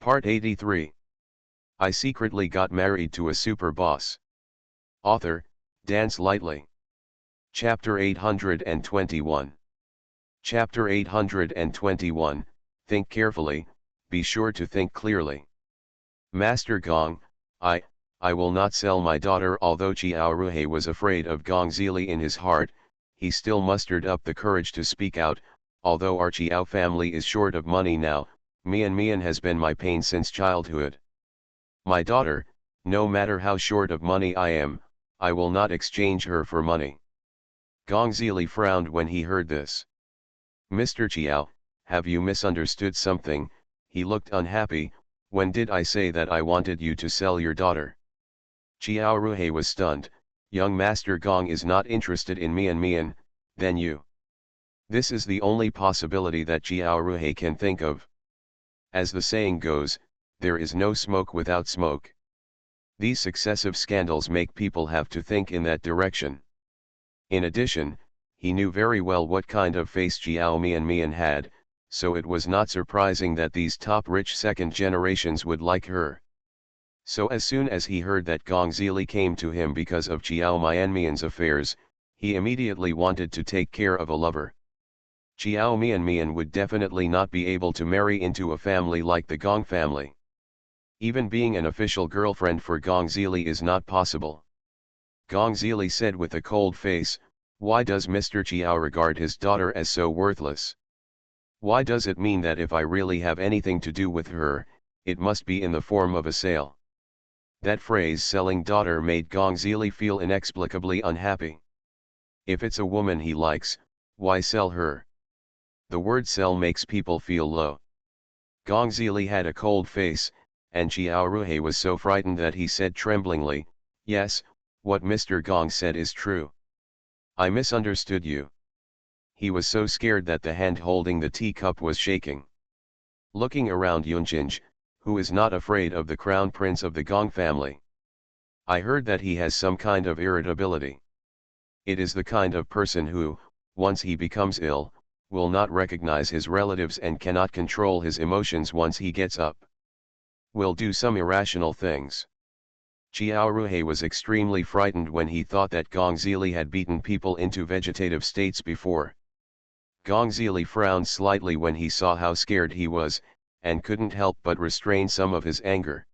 Part 83. I secretly got married to a super boss. Author, Dance Lightly. Chapter 821. Chapter 821, Think carefully, be sure to think clearly. Master Gong, I will not sell my daughter. Although Chiao Ruhe was afraid of Gong Zili in his heart, he still mustered up the courage to speak out. Although our Chiao family is short of money now, Mian has been my pain since childhood. My daughter, no matter how short of money I am, I will not exchange her for money. Gong Zili frowned when he heard this. Mr. Chiao, have you misunderstood something? He looked unhappy. When did I say that I wanted you to sell your daughter? Chiao Ruhe was stunned. Young Master Gong is not interested in Mian, then you. This is the only possibility that Chiao Ruhe can think of. As the saying goes, there is no smoke without smoke. These successive scandals make people have to think in that direction. In addition, he knew very well what kind of face Chiao Mian had, so it was not surprising that these top rich second generations would like her. So as soon as he heard that Gong Zili came to him because of Chiao Mian's affairs, he immediately wanted to take care of a lover. Chiao Mian would definitely not be able to marry into a family like the Gong family. Even being an official girlfriend for Gong Zili is not possible. Gong Zili said with a cold face, why does Mr. Chiao regard his daughter as so worthless? Why does it mean that if I really have anything to do with her, it must be in the form of a sale? That phrase selling daughter made Gong Zili feel inexplicably unhappy. If it's a woman he likes, why sell her? The word sell makes people feel low. Gong Zili had a cold face, and Chiao Ruhe was so frightened that he said tremblingly, yes, what Mr. Gong said is true. I misunderstood you. He was so scared that the hand holding the teacup was shaking. Looking around Yunjinj, who is not afraid of the crown prince of the Gong family. I heard that he has some kind of irritability. It is the kind of person who, once he becomes ill, will not recognize his relatives and cannot control his emotions once he gets up. Will do some irrational things. Chiao Ruhe was extremely frightened when he thought that Gong Zili had beaten people into vegetative states before. Gong Zili frowned slightly when he saw how scared he was, and couldn't help but restrain some of his anger.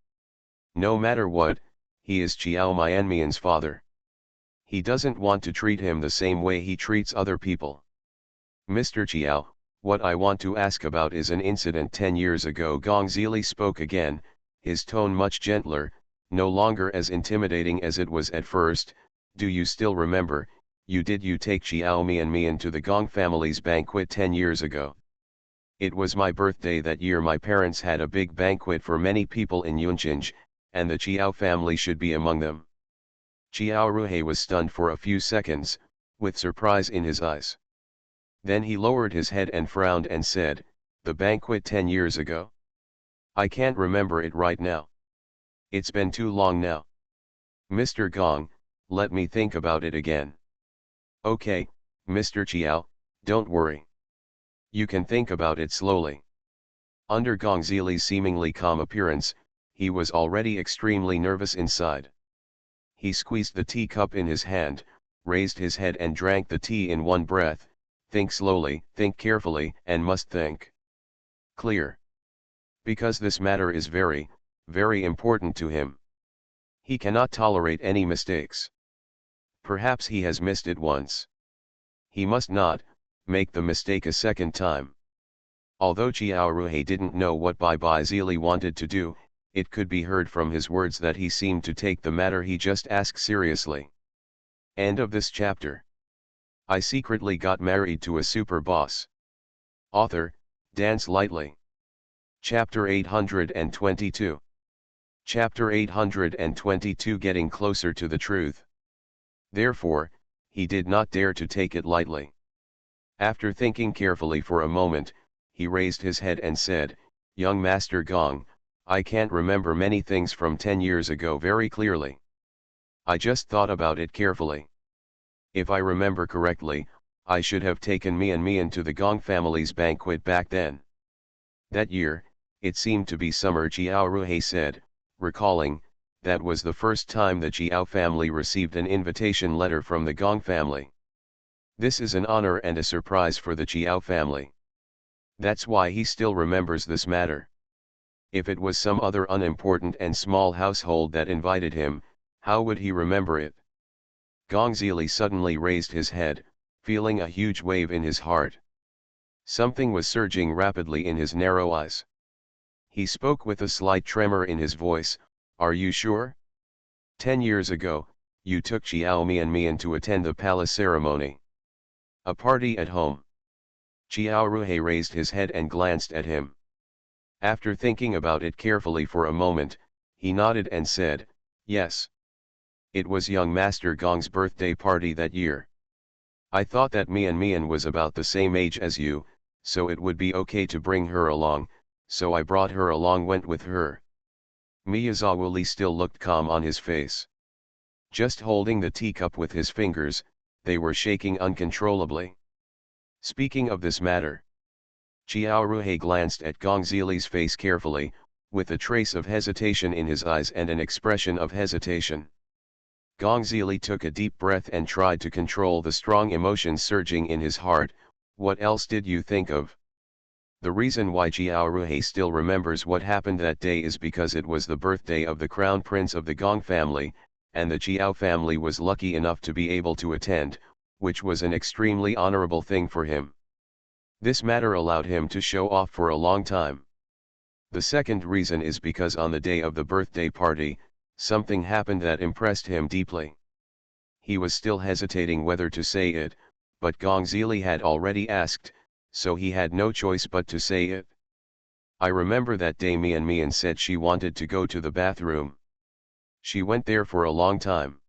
No matter what, he is Chiao Mian's father. He doesn't want to treat him the same way he treats other people. Mr. Chiao, what I want to ask about is an incident 10 years ago. Gong Zili spoke again, his tone much gentler, no longer as intimidating as it was at first. Do you still remember, you take Chiao Mian to the Gong family's banquet 10 years ago? It was my birthday that year. My parents had a big banquet for many people in Yunjinj, and the Chiao family should be among them. Chiao Ruhe was stunned for a few seconds, with surprise in his eyes. Then he lowered his head and frowned and said, the banquet 10 years ago? I can't remember it right now. It's been too long now. Mr. Gong, let me think about it again. Okay, Mr. Chiao, don't worry. You can think about it slowly. Under Gong Zili's seemingly calm appearance, he was already extremely nervous inside. He squeezed the teacup in his hand, raised his head and drank the tea in one breath. Think slowly, think carefully, and must think clear. Because this matter is very, very important to him. He cannot tolerate any mistakes. Perhaps he has missed it once. He must not make the mistake a second time. Although Chiao Ruhe didn't know what Bai Zili wanted to do, it could be heard from his words that he seemed to take the matter he just asked seriously. End of this chapter. I secretly got married to a super boss. Author, Dance Lightly. Chapter 822. Chapter 822, Getting Closer to the Truth. Therefore, he did not dare to take it lightly. After thinking carefully for a moment, he raised his head and said, Young Master Gong, I can't remember many things from 10 years ago very clearly. I just thought about it carefully. If I remember correctly, I should have taken Mian to the Gong family's banquet back then. That year, It seemed to be summer, Jiao Ruhe said, recalling, that was the first time the Jiao family received an invitation letter from the Gong family. This is an honor and a surprise for the Jiao family. That's why he still remembers this matter. If it was some other unimportant and small household that invited him, how would he remember it? Gong Zili suddenly raised his head, feeling a huge wave in his heart. Something was surging rapidly in his narrow eyes. He spoke with a slight tremor in his voice, "Are you sure? 10 years ago, you took Xiao Mian to attend the palace ceremony. A party at home." Xiao Ruhe raised his head and glanced at him. After thinking about it carefully for a moment, he nodded and said, "Yes. It was young Master Gong's birthday party that year. I thought that Mian was about the same age as you, so it would be okay to bring her along, so I brought her along, went with her." Miyazawuli still looked calm on his face. Just holding the teacup with his fingers, they were shaking uncontrollably. Speaking of this matter, Xiao Ruhe glanced at Gong Zili's face carefully, with a trace of hesitation in his eyes and an expression of hesitation. Gong Zili took a deep breath and tried to control the strong emotions surging in his heart. "What else did you think of?" The reason why Xiao Ruhe still remembers what happened that day is because it was the birthday of the crown prince of the Gong family, and the Xiao family was lucky enough to be able to attend, which was an extremely honorable thing for him. This matter allowed him to show off for a long time. The second reason is because on the day of the birthday party, something happened that impressed him deeply. He was still hesitating whether to say it, but Gong Zili had already asked, so he had no choice but to say it. "I remember that day Mian said she wanted to go to the bathroom. She went there for a long time.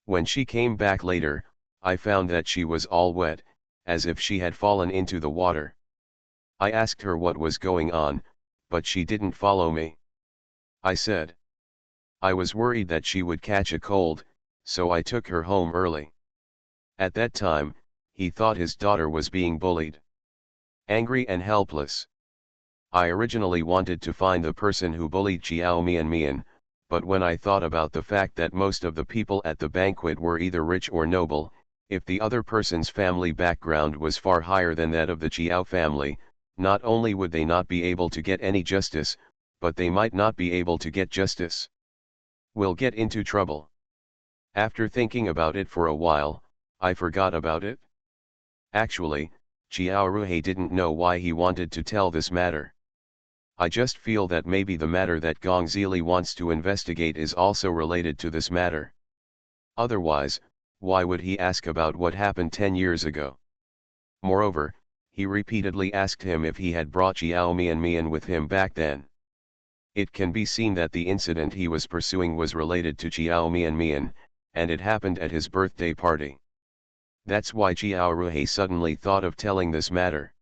When she came back later, I found that she was all wet, as if she had fallen into the water. I asked her what was going on, but she didn't follow me. I said I was worried that she would catch a cold, so I took her home early. At that time, he thought his daughter was being bullied. Angry and helpless. I originally wanted to find the person who bullied Xiao Mian, but when I thought about the fact that most of the people at the banquet were either rich or noble, if the other person's family background was far higher than that of the Xiao family, not only would they not be able to get any justice, but they might not be able to get justice. Will get into trouble. After thinking about it for a while, I forgot about it." Actually, Xiao Ruhe didn't know why he wanted to tell this matter. "I just feel that maybe the matter that Gong Zili wants to investigate is also related to this matter. Otherwise, why would he ask about what happened 10 years ago? Moreover, he repeatedly asked him if he had brought Xiao Mian with him back then. It can be seen that the incident he was pursuing was related to Xiao Mian, and it happened at his birthday party. That's why Xiao Ruhe suddenly thought of telling this matter.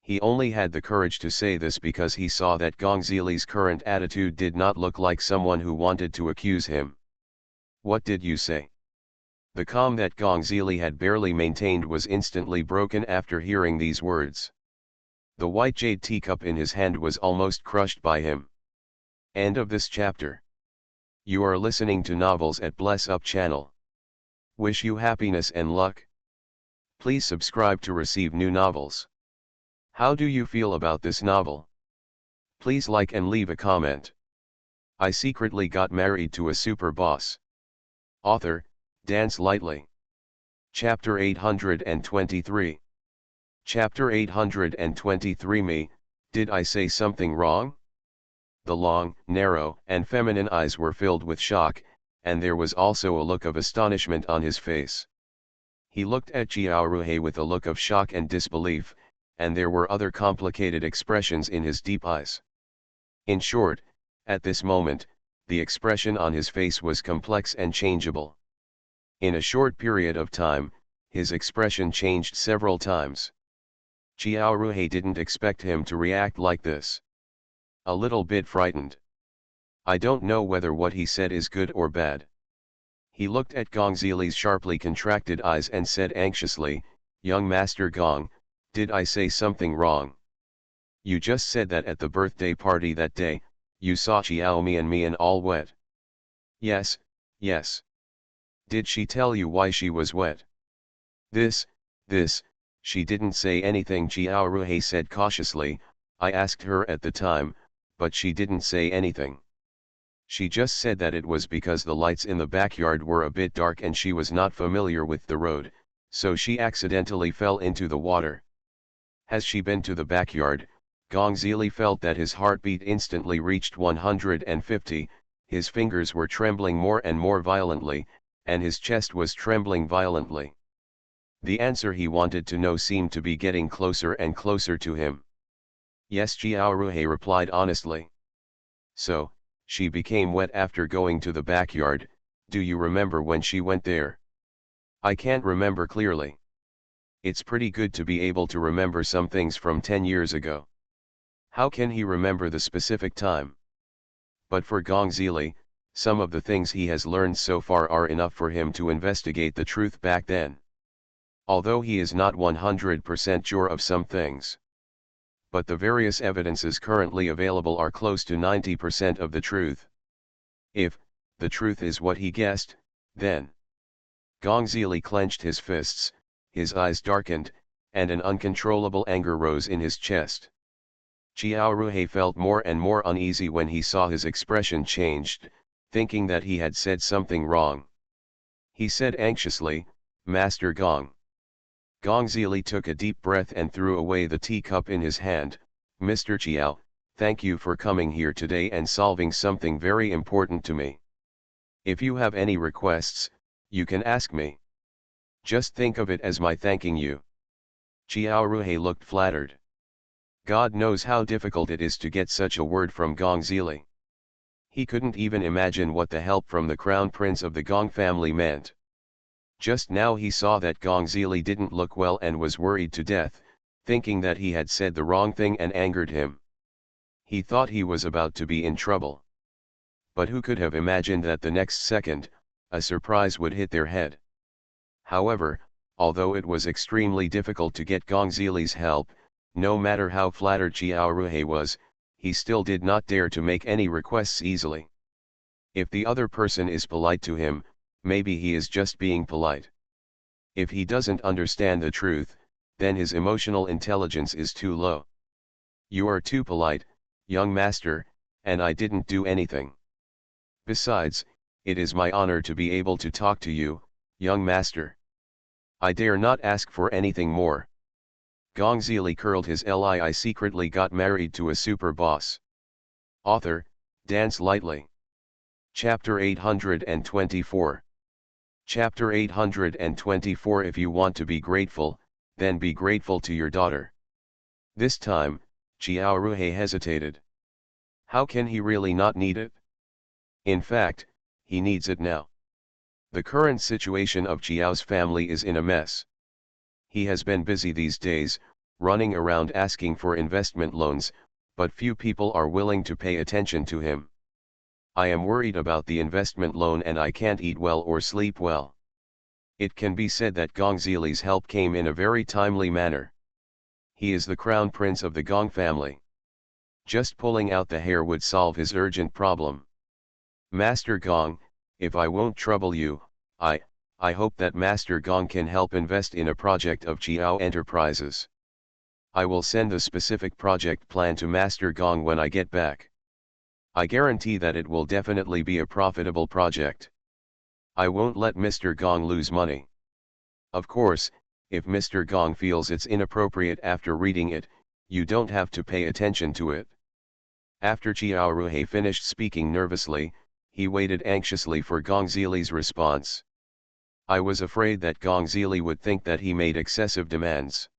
He only had the courage to say this because he saw that Gong Zili's current attitude did not look like someone who wanted to accuse him. "What did you say?" The calm that Gong Zili had barely maintained was instantly broken after hearing these words. The white jade teacup in his hand was almost crushed by him. End of this chapter. You are listening to Novels at Bless Up channel. Wish you happiness and luck. Please subscribe to receive new novels. How do you feel about this novel? Please like and leave a comment. I secretly got married to a super boss. Author, Dance Lightly. Chapter 823. Chapter 823. Me, did I say something wrong? The long, narrow, and feminine eyes were filled with shock, and there was also a look of astonishment on his face. He looked at Xiao Ruhe with a look of shock and disbelief, and there were other complicated expressions in his deep eyes. In short, at this moment, the expression on his face was complex and changeable. In a short period of time, his expression changed several times. Xiao Ruhe didn't expect him to react like this. A little bit frightened. I don't know whether what he said is good or bad. He looked at Gong Zili's sharply contracted eyes and said anxiously, "Young Master Gong, did I say something wrong?" You just said that at the birthday party that day, you saw Xiao Mian all wet. Yes, yes. Did she tell you why she was wet? This, she didn't say anything, Xiao Ruhe said cautiously. I asked her at the time, but she didn't say anything. She just said that it was because the lights in the backyard were a bit dark and she was not familiar with the road, so she accidentally fell into the water. Has she been to the backyard? Gong Zili felt that his heartbeat instantly reached 150, his fingers were trembling more and more violently, and his chest was trembling violently. The answer he wanted to know seemed to be getting closer and closer to him. Yes, Jiao Ruhe replied honestly. So, she became wet after going to the backyard. Do you remember when she went there? I can't remember clearly. It's pretty good to be able to remember some things from 10 years ago. How can he remember the specific time? But for Gong Zili, some of the things he has learned so far are enough for him to investigate the truth back then. Although he is not 100% sure of some things. But the various evidences currently available are close to 90% of the truth. If the truth is what he guessed, then Gong Zili clenched his fists, his eyes darkened, and an uncontrollable anger rose in his chest. Xiao Ruhe felt more and more uneasy when he saw his expression changed, thinking that he had said something wrong. He said anxiously, Master Gong. Gong Zili took a deep breath and threw away the teacup in his hand. Mr. Qiao, thank you for coming here today and solving something very important to me. If you have any requests, you can ask me. Just think of it as my thanking you. Qiao Ruhe looked flattered. God knows how difficult it is to get such a word from Gong Zili. He couldn't even imagine what the help from the crown prince of the Gong family meant. Just now he saw that Gong Zili didn't look well and was worried to death, thinking that he had said the wrong thing and angered him. He thought he was about to be in trouble. But who could have imagined that the next second, a surprise would hit their head? However, although it was extremely difficult to get Gong Zili's help, no matter how flattered Xiao Ruhe was, he still did not dare to make any requests easily. If the other person is polite to him, maybe he is just being polite. If he doesn't understand the truth, then his emotional intelligence is too low. You are too polite, young master, and I didn't do anything. Besides, it is my honor to be able to talk to you, young master. I dare not ask for anything more. Gong Zili curled his lip. I secretly got married to a super boss. Author, Dance Lightly. Chapter 824. Chapter 824. If you want to be grateful, then be grateful to your daughter. This time, Xiao Ruhe hesitated. How can he really not need it? In fact, he needs it now. The current situation of Xiao's family is in a mess. He has been busy these days, running around asking for investment loans, but few people are willing to pay attention to him. I am worried about the investment loan and I can't eat well or sleep well. It can be said that Gong Zili's help came in a very timely manner. He is the crown prince of the Gong family. Just pulling out the hair would solve his urgent problem. Master Gong, if I won't trouble you, I hope that Master Gong can help invest in a project of Qiao Enterprises. I will send the specific project plan to Master Gong when I get back. I guarantee that it will definitely be a profitable project. I won't let Mr. Gong lose money. Of course, if Mr. Gong feels it's inappropriate after reading it, you don't have to pay attention to it. After Xiao Ruhe finished speaking nervously, he waited anxiously for Gong Zili's response. I was afraid that Gong Zili would think that he made excessive demands.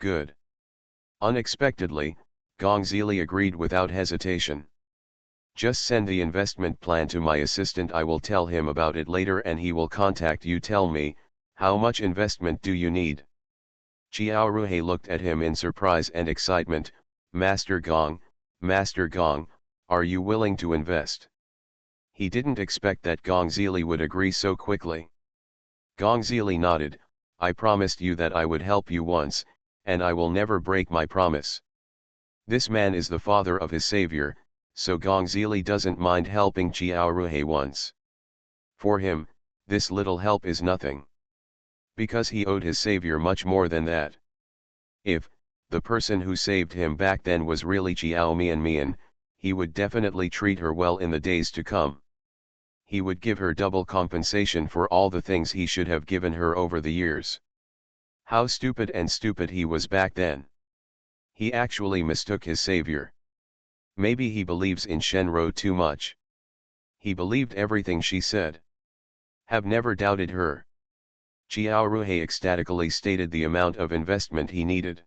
Good. Unexpectedly, Gong Zili agreed without hesitation. Just send the investment plan to my assistant. I will tell him about it later and he will contact you. Tell me, how much investment do you need? Xiao Ruhe looked at him in surprise and excitement. Master Gong, are you willing to invest? He didn't expect that Gong Zili would agree so quickly. Gong Zili nodded. I promised you that I would help you once, and I will never break my promise. This man is the father of his savior, so Gongzili doesn't mind helping Chiao Ruhe once. For him, this little help is nothing. Because he owed his savior much more than that. If the person who saved him back then was really Chiao Mian, he would definitely treat her well in the days to come. He would give her double compensation for all the things he should have given her over the years. How stupid he was back then. He actually mistook his savior. Maybe he believes in Shenro too much. He believed everything she said. Have never doubted her. Chiao Ruhe ecstatically stated the amount of investment he needed.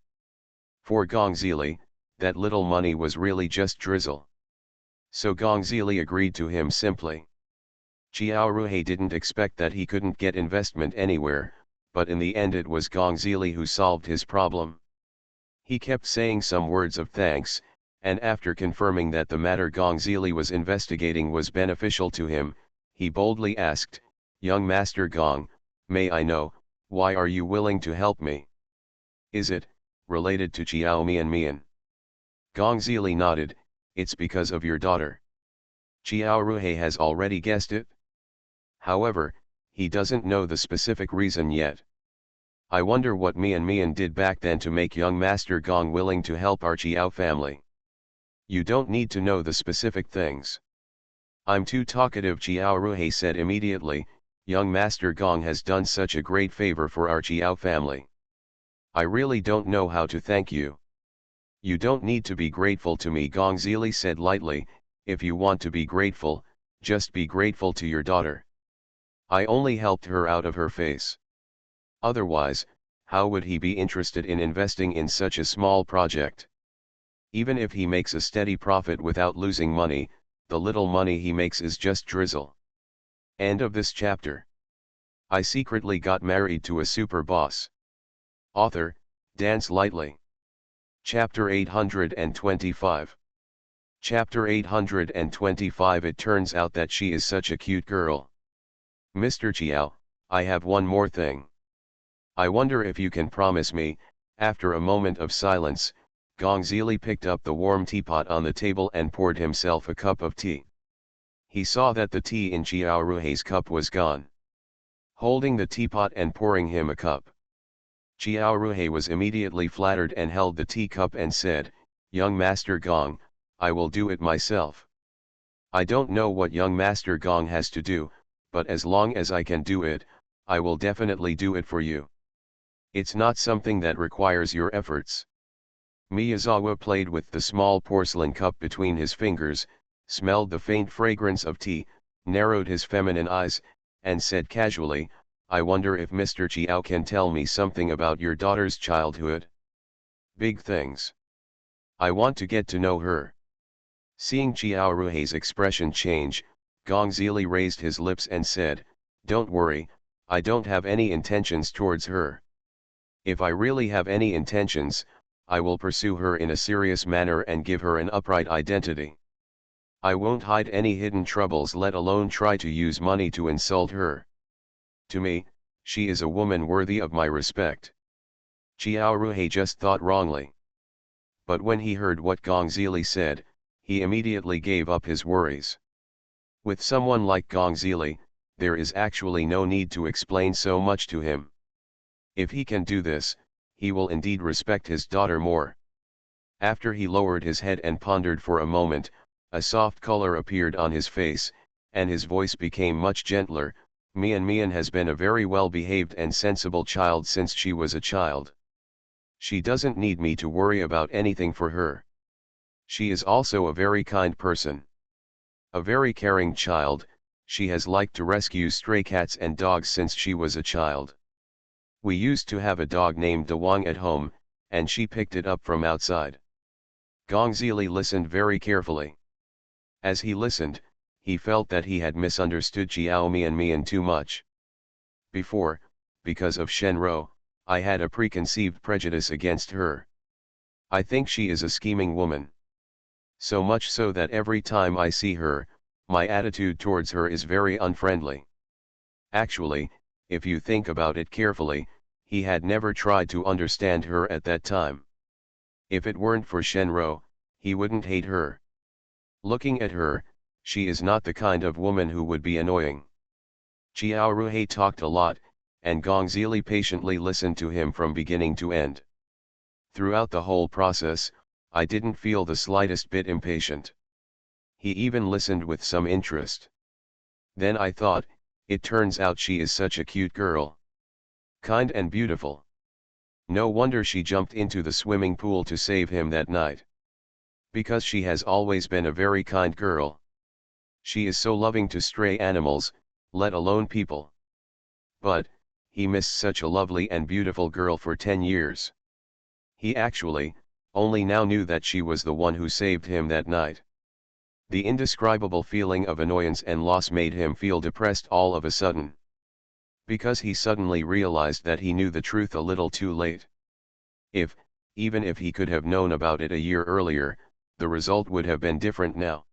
For Gongzili, that little money was really just drizzle. So Gongzili agreed to him simply. Chiao Ruhe didn't expect that he couldn't get investment anywhere, but in the end it was Gongzili who solved his problem. He kept saying some words of thanks, and after confirming that the matter Gongzili was investigating was beneficial to him, he boldly asked, "Young Master Gong, may I know, why are you willing to help me? Is it related to Chiao Mian? Gongzili nodded, "It's because of your daughter." Chiao Ruhe has already guessed it. However, he doesn't know the specific reason yet. I wonder what Mian did back then to make young Master Gong willing to help our Chiao family. You don't need to know the specific things. I'm too talkative, Chiao Ruhe said immediately. Young Master Gong has done such a great favor for our Chiao family. I really don't know how to thank you. You don't need to be grateful to me, Gongzili said lightly. If you want to be grateful, just be grateful to your daughter. I only helped her out of her face. Otherwise, how would he be interested in investing in such a small project? Even if he makes a steady profit without losing money, the little money he makes is just drizzle. End of this chapter. I secretly got married to a super boss. Author, Dance Lightly. Chapter 825. Chapter 825. It turns out that she is such a cute girl. Mr. Chiao, I have one more thing. I wonder if you can promise me. After a moment of silence, Gongzili picked up the warm teapot on the table and poured himself a cup of tea. He saw that the tea in Chiao Ruhe's cup was gone. Holding the teapot and pouring him a cup, Chiao Ruhe was immediately flattered and held the teacup and said, "Young Master Gong, I will do it myself. I don't know what young Master Gong has to do, but as long as I can do it, I will definitely do it for you. It's not something that requires your efforts." Miyazawa played with the small porcelain cup between his fingers, smelled the faint fragrance of tea, narrowed his feminine eyes, and said casually, "I wonder if Mr. Chiao can tell me something about your daughter's childhood." "Big things. I want to get to know her." Seeing Chiao Ruhe's expression change, Gongzili raised his lips and said, "Don't worry, I don't have any intentions towards her. If I really have any intentions, I will pursue her in a serious manner and give her an upright identity. I won't hide any hidden troubles, let alone try to use money to insult her. To me, she is a woman worthy of my respect." Chiao Ruhe just thought wrongly. But when he heard what Gongzili said, he immediately gave up his worries. With someone like Gongzili, there is actually no need to explain so much to him. If he can do this, he will indeed respect his daughter more. After he lowered his head and pondered for a moment, a soft color appeared on his face, and his voice became much gentler. Mian has been a very well-behaved and sensible child since she was a child. She doesn't need me to worry about anything for her. She is also a very kind person. A very caring child. She has liked to rescue stray cats and dogs since she was a child. We used to have a dog named Dawang at home, and she picked it up from outside." Gongzili listened very carefully. As he listened, he felt that he had misunderstood Chiao Mian too much. Before, because of Shenro, I had a preconceived prejudice against her. I think she is a scheming woman. So much so that every time I see her, my attitude towards her is very unfriendly. Actually, if you think about it carefully, he had never tried to understand her at that time. If it weren't for Shenro, he wouldn't hate her. Looking at her, she is not the kind of woman who would be annoying. Xiaoruhe talked a lot, and Gongzili patiently listened to him from beginning to end. Throughout the whole process, I didn't feel the slightest bit impatient. He even listened with some interest. Then I thought, it turns out she is such a cute girl. Kind and beautiful. No wonder she jumped into the swimming pool to save him that night. Because she has always been a very kind girl. She is so loving to stray animals, let alone people. But, he missed such a lovely and beautiful girl for 10 years. He actually, only now knew that she was the one who saved him that night. The indescribable feeling of annoyance and loss made him feel depressed all of a sudden. Because he suddenly realized that he knew the truth a little too late. Even if he could have known about it a year earlier, the result would have been different now.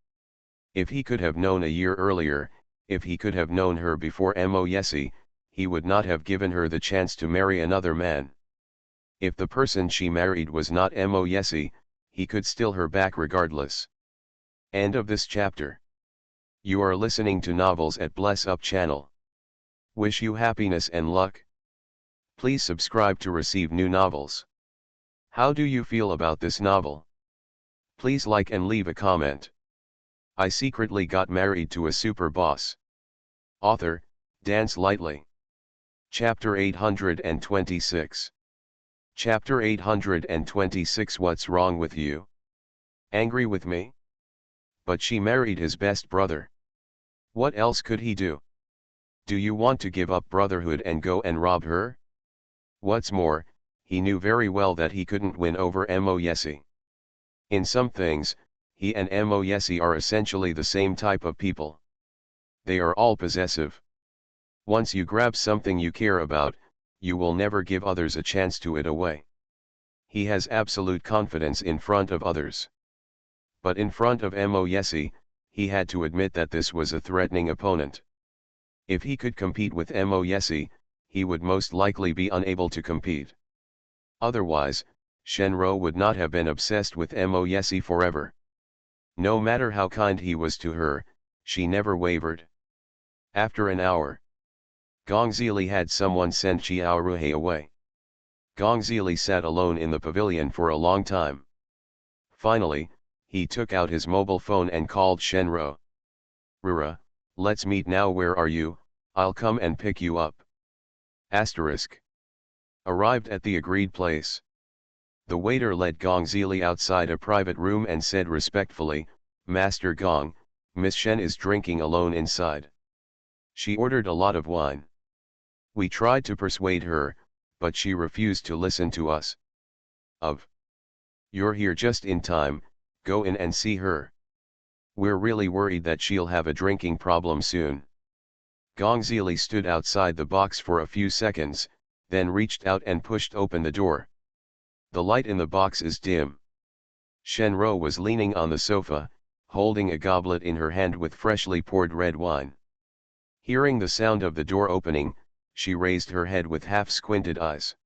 If he could have known a year earlier, if he could have known her before Moyesi, he would not have given her the chance to marry another man. If the person she married was not Moyesi, he could steal her back regardless. End of this chapter. You are listening to Novels at Bless Up channel. Wish you happiness and luck. Please subscribe to receive new novels. How do you feel about this novel? Please like and leave a comment. I secretly got married to a super boss. Author, Dance Lightly. Chapter 826. Chapter 826. What's wrong with you? Angry with me? But she married his best brother. What else could he do? Do you want to give up brotherhood and go and rob her? What's more, he knew very well that he couldn't win over Moyesi. In some things, he and Moyesi are essentially the same type of people. They are all possessive. Once you grab something you care about, you will never give others a chance to it away. He has absolute confidence in front of others. But in front of Moyesi, he had to admit that this was a threatening opponent. If he could compete with Moyesi, he would most likely be unable to compete. Otherwise, Shenro would not have been obsessed with Moyesi forever. No matter how kind he was to her, she never wavered. After an hour, Gongzili had someone send Xiaoruhe away. Gongzili sat alone in the pavilion for a long time. Finally, he took out his mobile phone and called Shenro. Rura, let's meet now. Where are you? I'll come and pick you up. Asterisk. Arrived at the agreed place. The waiter led Gongzili outside a private room and said respectfully, Master Gong, Miss Shen is drinking alone inside. She ordered a lot of wine. We tried to persuade her, but she refused to listen to us. You're here just in time, go in and see her. We're really worried that she'll have a drinking problem soon. Gongzili stood outside the box for a few seconds, then reached out and pushed open the door. The light in the box is dim. Shenro was leaning on the sofa, holding a goblet in her hand with freshly poured red wine. Hearing the sound of the door opening, she raised her head with half-squinted eyes.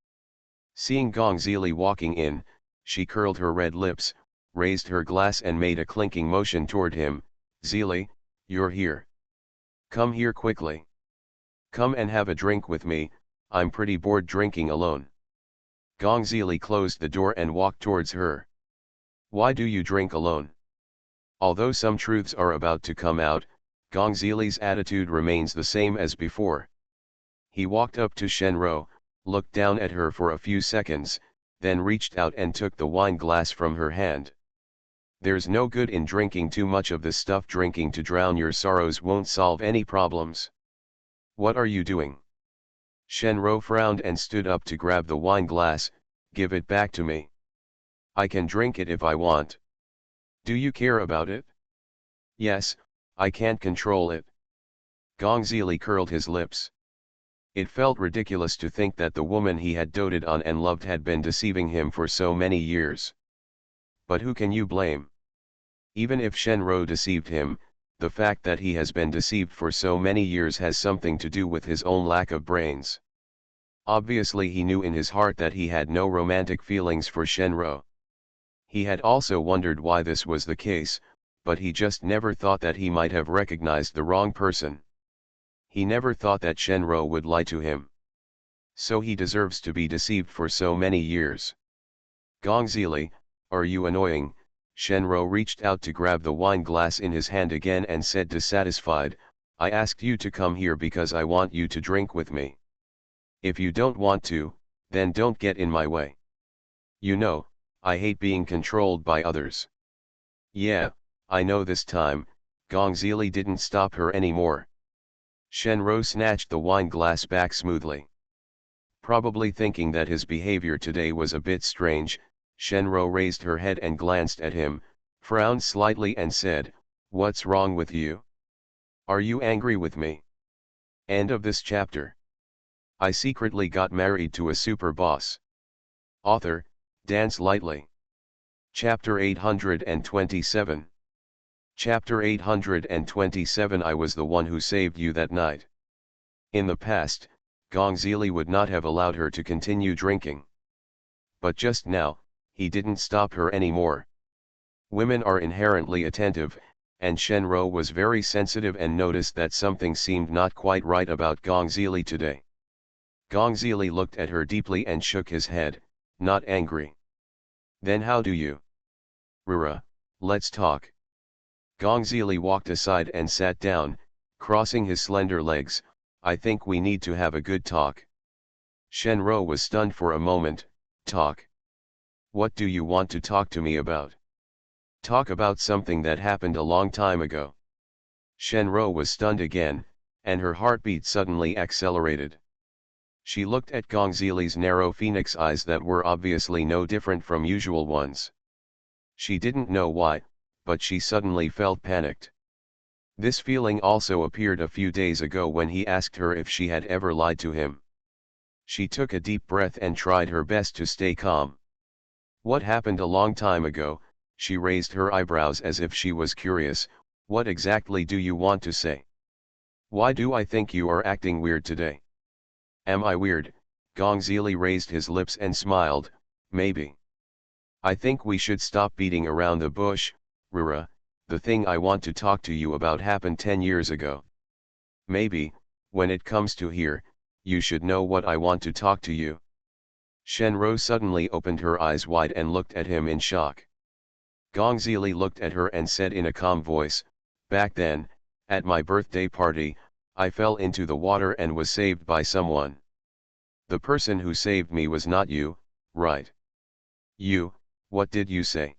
Seeing Gongzili walking in, she curled her red lips, raised her glass and made a clinking motion toward him. Zili, you're here. Come here quickly. Come and have a drink with me, I'm pretty bored drinking alone. Gongzili closed the door and walked towards her. Why do you drink alone? Although some truths are about to come out, Gongzili's attitude remains the same as before. He walked up to Shenro, looked down at her for a few seconds, then reached out and took the wine glass from her hand. There's no good in drinking too much of this stuff. Drinking to drown your sorrows won't solve any problems. What are you doing? Shenro frowned and stood up to grab the wine glass. Give it back to me. I can drink it if I want. Do you care about it? Yes, I can't control it. Gongzili curled his lips. It felt ridiculous to think that the woman he had doted on and loved had been deceiving him for so many years. But who can you blame? Even if Shenro deceived him, the fact that he has been deceived for so many years has something to do with his own lack of brains. Obviously he knew in his heart that he had no romantic feelings for Shenro. He had also wondered why this was the case, but he just never thought that he might have recognized the wrong person. He never thought that Shenro would lie to him. So he deserves to be deceived for so many years. Gongzili, are you annoying? Shenro reached out to grab the wine glass in his hand again and said dissatisfied, I asked you to come here because I want you to drink with me. If you don't want to, then don't get in my way. You know, I hate being controlled by others. Yeah, I know this time. Gongzili didn't stop her anymore. Shenro snatched the wine glass back smoothly. Probably thinking that his behavior today was a bit strange, Shenro raised her head and glanced at him, frowned slightly and said, What's wrong with you? Are you angry with me? End of this chapter. I secretly got married to a super boss. Author, Dance Lightly. Chapter 827. Chapter 827 I was the one who saved you that night. In the past, Gongzili would not have allowed her to continue drinking. But just now, he didn't stop her anymore. Women are inherently attentive, and Shenro was very sensitive and noticed that something seemed not quite right about Gongzili today. Gongzili looked at her deeply and shook his head, not angry. Then how do you? Rura, let's talk. Gongzili walked aside and sat down, crossing his slender legs. I think we need to have a good talk. Shenro was stunned for a moment. Talk? What do you want to talk to me about? Talk about something that happened a long time ago. Shenro was stunned again, and her heartbeat suddenly accelerated. She looked at Gongzili's narrow phoenix eyes that were obviously no different from usual ones. She didn't know why, but she suddenly felt panicked. This feeling also appeared a few days ago when he asked her if she had ever lied to him. She took a deep breath and tried her best to stay calm. What happened a long time ago? She raised her eyebrows as if she was curious. What exactly do you want to say? Why do I think you are acting weird today? Am I weird? Gongzili raised his lips and smiled, maybe. I think we should stop beating around the bush, Rura. The thing I want to talk to you about happened 10 years ago. Maybe, when it comes to here, you should know what I want to talk to you. Shenro suddenly opened her eyes wide and looked at him in shock. Gongzili looked at her and said in a calm voice, Back then, at my birthday party, I fell into the water and was saved by someone. The person who saved me was not you, right? You, what did you say?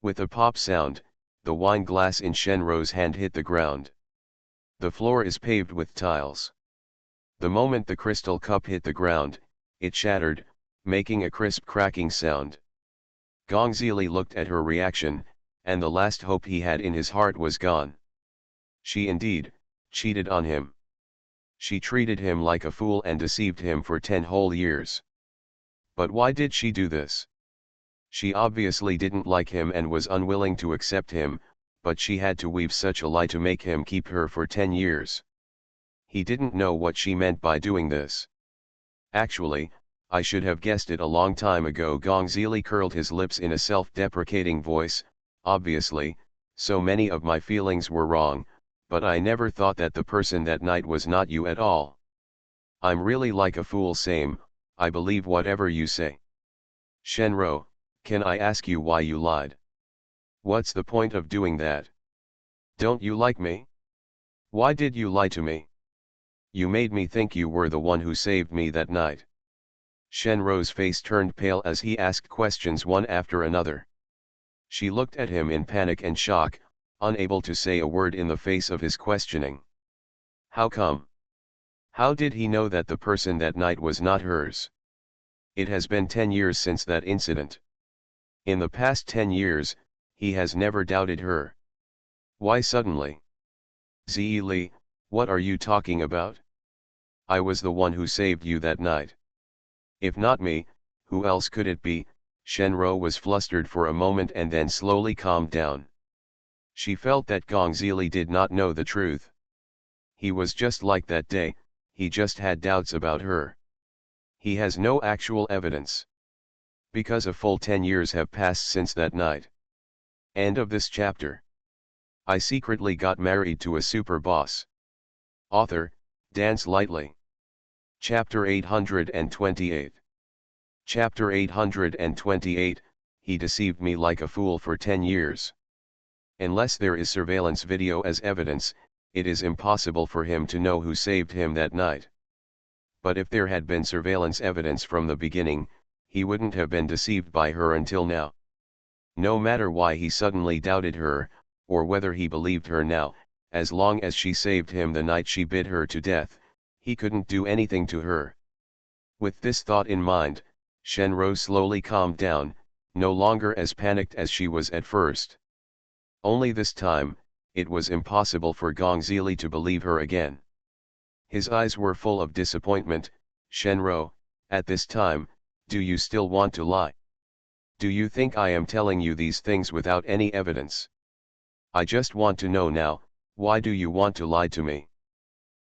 With a pop sound, the wine glass in Shenro's hand hit the ground. The floor is paved with tiles. The moment the crystal cup hit the ground, it shattered, making a crisp cracking sound. Gongzili looked at her reaction, and the last hope he had in his heart was gone. She indeed cheated on him. She treated him like a fool and deceived him for 10 whole years. But why did she do this? She obviously didn't like him and was unwilling to accept him, but she had to weave such a lie to make him keep her for 10 years. He didn't know what she meant by doing this. Actually, I should have guessed it a long time ago. Gongzili curled his lips in a self-deprecating voice. Obviously, so many of my feelings were wrong, but I never thought that the person that night was not you at all. I'm really like a fool same, I believe whatever you say. Shenro, can I ask you why you lied? What's the point of doing that? Don't you like me? Why did you lie to me? You made me think you were the one who saved me that night. Shenro's face turned pale as he asked questions one after another. She looked at him in panic and shock, unable to say a word in the face of his questioning. How come? How did he know that the person that night was not hers? It has been 10 years since that incident. In the past 10 years, he has never doubted her. Why suddenly? Zili, what are you talking about? I was the one who saved you that night. If not me, who else could it be? Shenro was flustered for a moment and then slowly calmed down. She felt that Gongzili did not know the truth. He was just like that day, he just had doubts about her. He has no actual evidence. Because a full 10 years have passed since that night. End of this chapter. I secretly got married to a super boss. Author, Dance Lightly. Chapter 828. Chapter 828, He deceived me like a fool for 10 years. Unless there is surveillance video as evidence, it is impossible for him to know who saved him that night. But if there had been surveillance evidence from the beginning, he wouldn't have been deceived by her until now. No matter why he suddenly doubted her, or whether he believed her now, as long as she saved him the night she bit her to death, he couldn't do anything to her. With this thought in mind, Shenro slowly calmed down, no longer as panicked as she was at first. Only this time, it was impossible for Gongzili to believe her again. His eyes were full of disappointment. Shenro, at this time, do you still want to lie? Do you think I am telling you these things without any evidence? I just want to know now, why do you want to lie to me?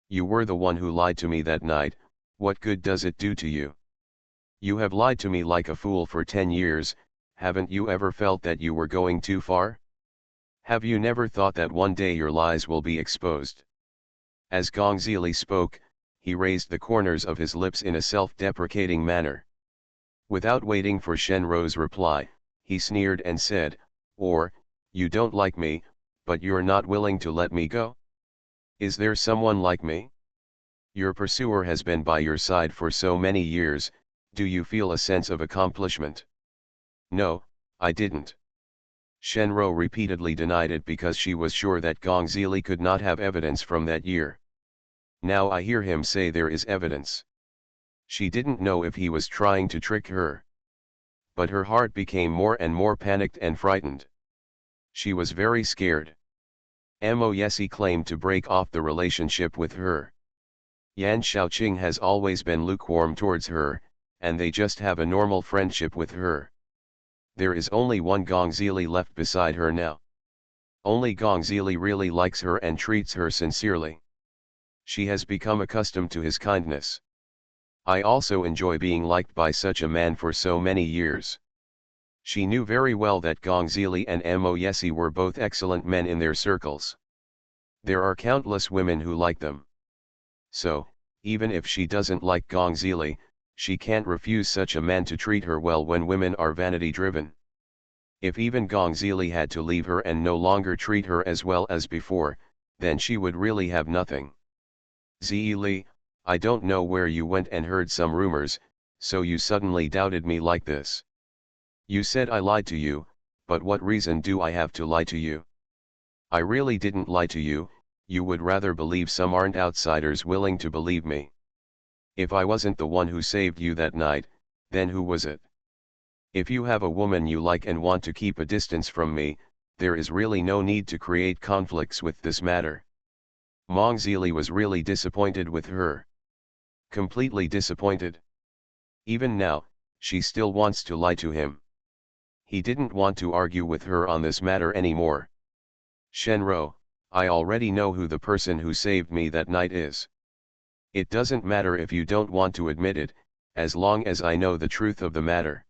You were the one who lied to me that night, what good does it do to you? You have lied to me like a fool for 10 years, haven't you ever felt that you were going too far? Have you never thought that one day your lies will be exposed? As Gongzili spoke, he raised the corners of his lips in a self-deprecating manner. Without waiting for Shenro's reply, he sneered and said, "Or, you don't like me, but you're not willing to let me go? Is there someone like me? Your pursuer has been by your side for so many years, do you feel a sense of accomplishment?" "No, I didn't." Shenro repeatedly denied it because she was sure that Gongzili could not have evidence from that year. Now I hear him say there is evidence. She didn't know if he was trying to trick her. But her heart became more and more panicked and frightened. She was very scared. Mo Yesi claimed to break off the relationship with her. Yan Shaoqing has always been lukewarm towards her, and they just have a normal friendship with her. There is only one Gongzili left beside her now. Only Gongzili really likes her and treats her sincerely. She has become accustomed to his kindness. I also enjoy being liked by such a man for so many years. She knew very well that Gongzili and Mo Yesi were both excellent men in their circles. There are countless women who like them. So, even if she doesn't like Gongzili, she can't refuse such a man to treat her well when women are vanity-driven. If even Gongzili had to leave her and no longer treat her as well as before, then she would really have nothing. Zili, I don't know where you went and heard some rumors, so you suddenly doubted me like this. You said I lied to you, but what reason do I have to lie to you? I really didn't lie to you, you would rather believe some aren't outsiders willing to believe me. If I wasn't the one who saved you that night, then who was it? If you have a woman you like and want to keep a distance from me, there is really no need to create conflicts with this matter. Mongzili was really disappointed with her. Completely disappointed. Even now, she still wants to lie to him. He didn't want to argue with her on this matter anymore. Shenro, I already know who the person who saved me that night is. It doesn't matter if you don't want to admit it, as long as I know the truth of the matter.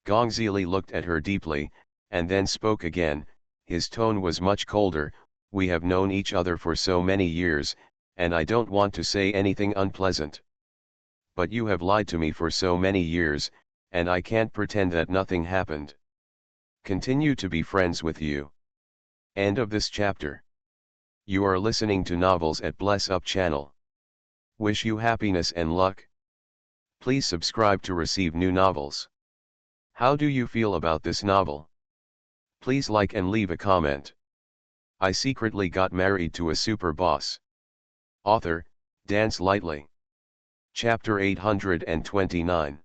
Gongzili looked at her deeply, and then spoke again. His tone was much colder. We have known each other for so many years, and I don't want to say anything unpleasant. But you have lied to me for so many years, and I can't pretend that nothing happened. Continue to be friends with you. End of this chapter. You are listening to Novels at Bless Up channel. Wish you happiness and luck. Please subscribe to receive new novels. How do you feel about this novel? Please like and leave a comment. I secretly got married to a super boss. Author, Dance Lightly. Chapter 829.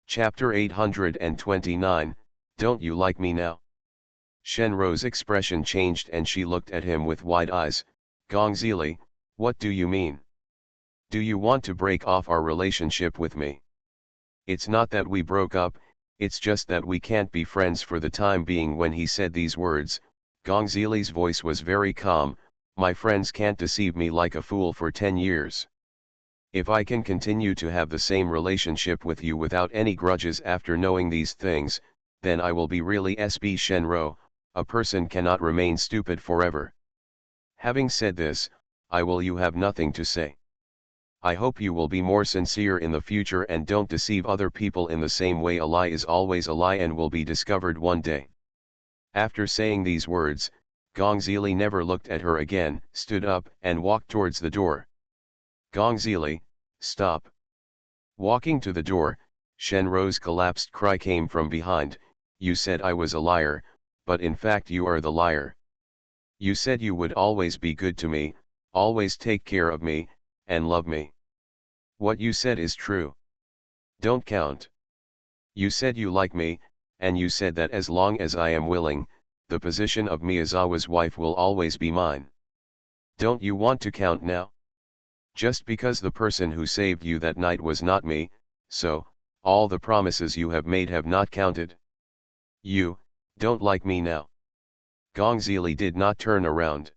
Chapter 829, Don't You Like Me Now? Shenro's expression changed and she looked at him with wide eyes. Gongzili, what do you mean? Do you want to break off our relationship with me? It's not that we broke up, it's just that we can't be friends for the time being. When he said these words, Gongzili's voice was very calm. My friends can't deceive me like a fool for 10 years. If I can continue to have the same relationship with you without any grudges after knowing these things, then I will be really SB Shenro. A person cannot remain stupid forever. Having said this, you have nothing to say. I hope you will be more sincere in the future and don't deceive other people in the same way. A lie is always a lie and will be discovered one day. After saying these words, Gongzili never looked at her again, stood up and walked towards the door. Gongzili, stop. Walking to the door, Shenro's collapsed cry came from behind. You said I was a liar, but in fact you are the liar. You said you would always be good to me, always take care of me, and love me. What you said is true. Don't count. You said you like me, and you said that as long as I am willing, the position of Miyazawa's wife will always be mine. Don't you want to count now? Just because the person who saved you that night was not me, so, all the promises you have made have not counted. You don't like me now. Gongzili did not turn around.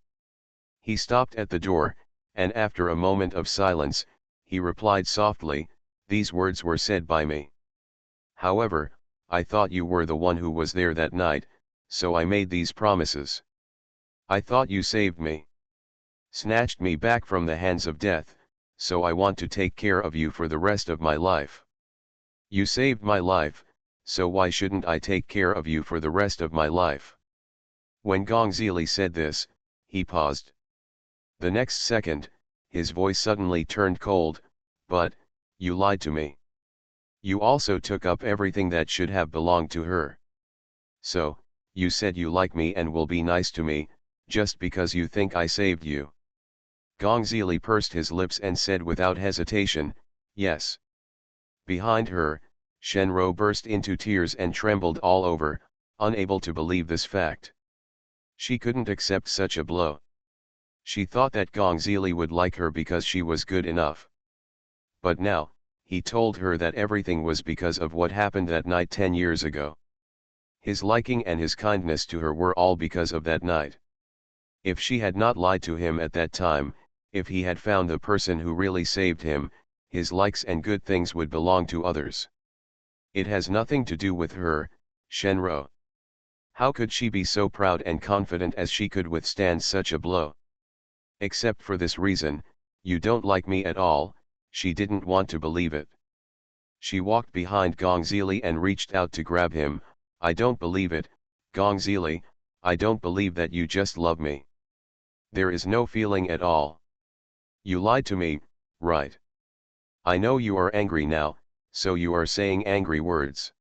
He stopped at the door, and after a moment of silence, he replied softly, these words were said by me. However, I thought you were the one who was there that night, so I made these promises. I thought you saved me. Snatched me back from the hands of death, so I want to take care of you for the rest of my life. You saved my life, so why shouldn't I take care of you for the rest of my life? When Gongzili said this, he paused. The next second, his voice suddenly turned cold, but, you lied to me. You also took up everything that should have belonged to her. So, you said you like me and will be nice to me, just because you think I saved you. Gongzili pursed his lips and said without hesitation, yes. Behind her, Shenro burst into tears and trembled all over, unable to believe this fact. She couldn't accept such a blow. She thought that Gongzili would like her because she was good enough. But now, he told her that everything was because of what happened that night 10 years ago. His liking and his kindness to her were all because of that night. If she had not lied to him at that time, if he had found the person who really saved him, his likes and good things would belong to others. It has nothing to do with her, Shenro. How could she be so proud and confident as she could withstand such a blow? Except for this reason, you don't like me at all. She didn't want to believe it. She walked behind Gongzili and reached out to grab him. I don't believe it, Gongzili, I don't believe that you just love me. There is no feeling at all. You lied to me, right? I know you are angry now, so you are saying angry words.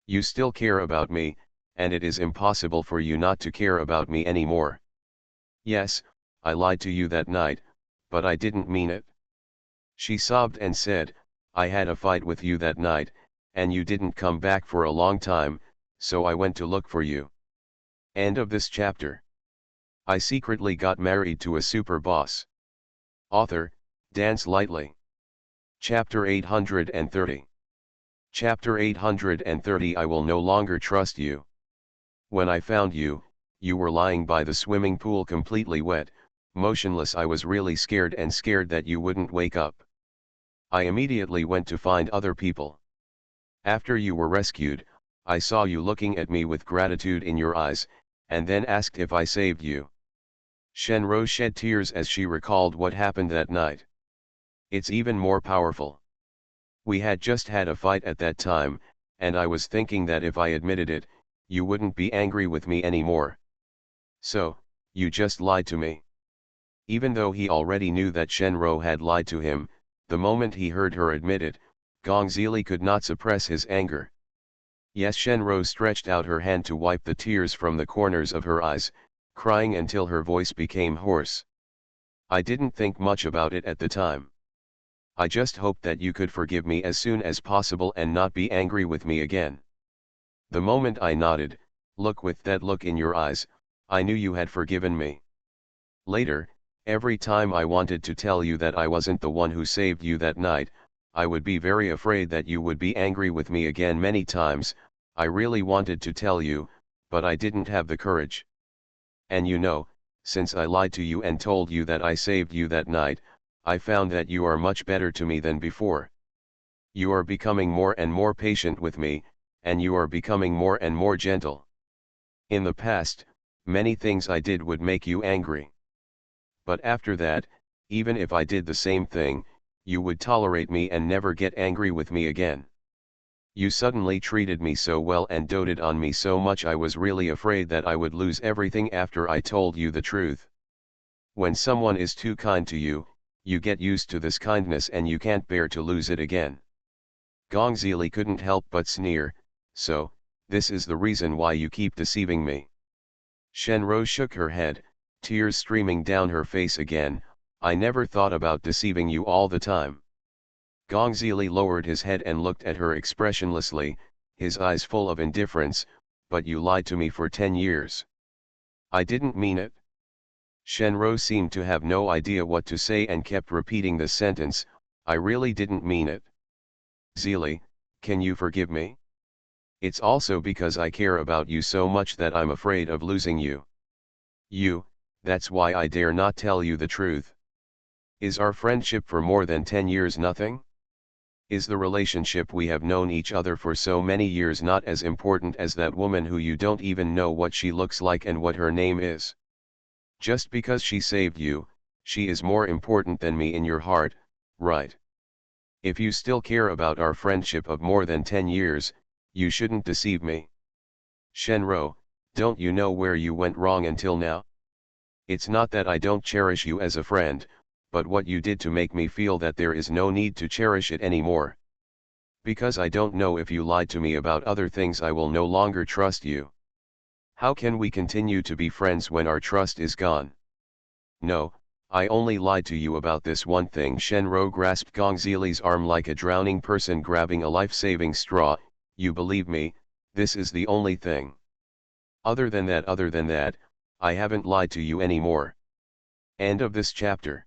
You still care about me, and it is impossible for you not to care about me anymore. Yes, I lied to you that night, but I didn't mean it. She sobbed and said, I had a fight with you that night, and you didn't come back for a long time, so I went to look for you. End of this chapter. I secretly got married to a super boss. Author, Dance Lightly. Chapter 830. Chapter 830. I will no longer trust you. When I found you, you were lying by the swimming pool completely wet, motionless. I was really scared and scared that you wouldn't wake up. I immediately went to find other people. After you were rescued, I saw you looking at me with gratitude in your eyes, and then asked if I saved you. Shenro shed tears as she recalled what happened that night. It's even more powerful. We had just had a fight at that time, and I was thinking that if I admitted it, you wouldn't be angry with me anymore. So, you just lied to me. Even though he already knew that Shenro had lied to him, the moment he heard her admit it, Gongzili could not suppress his anger. Yes, Shenro stretched out her hand to wipe the tears from the corners of her eyes, crying until her voice became hoarse. I didn't think much about it at the time. I just hoped that you could forgive me as soon as possible and not be angry with me again. The moment I nodded, look with that look in your eyes, I knew you had forgiven me. Later, every time I wanted to tell you that I wasn't the one who saved you that night, I would be very afraid that you would be angry with me again. Many times, I really wanted to tell you, but I didn't have the courage. And you know, since I lied to you and told you that I saved you that night, I found that you are much better to me than before. You are becoming more and more patient with me, and you are becoming more and more gentle. In the past, many things I did would make you angry. But after that, even if I did the same thing, you would tolerate me and never get angry with me again. You suddenly treated me so well and doted on me so much I was really afraid that I would lose everything after I told you the truth. When someone is too kind to you, you get used to this kindness and you can't bear to lose it again. Gongzili couldn't help but sneer, so, this is the reason why you keep deceiving me. Shenrou shook her head, tears streaming down her face again. I never thought about deceiving you all the time. Gongzili lowered his head and looked at her expressionlessly, his eyes full of indifference. But you lied to me for 10 years. I didn't mean it. Shenrou seemed to have no idea what to say and kept repeating the sentence, I really didn't mean it. Zili, can you forgive me? It's also because I care about you so much that I'm afraid of losing you. That's why I dare not tell you the truth. Is our friendship for more than 10 years nothing? Is the relationship we have known each other for so many years not as important as that woman who you don't even know what she looks like and what her name is? Just because she saved you, she is more important than me in your heart, right? If you still care about our friendship of more than 10 years, you shouldn't deceive me. Shenrou, don't you know where you went wrong until now? It's not that I don't cherish you as a friend, but what you did to make me feel that there is no need to cherish it anymore. Because I don't know if you lied to me about other things I will no longer trust you. How can we continue to be friends when our trust is gone? No, I only lied to you about this one thing. Shenrou grasped Gongzili's arm like a drowning person grabbing a life-saving straw. You believe me, this is the only thing. Other than that, I haven't lied to you anymore. End of this chapter.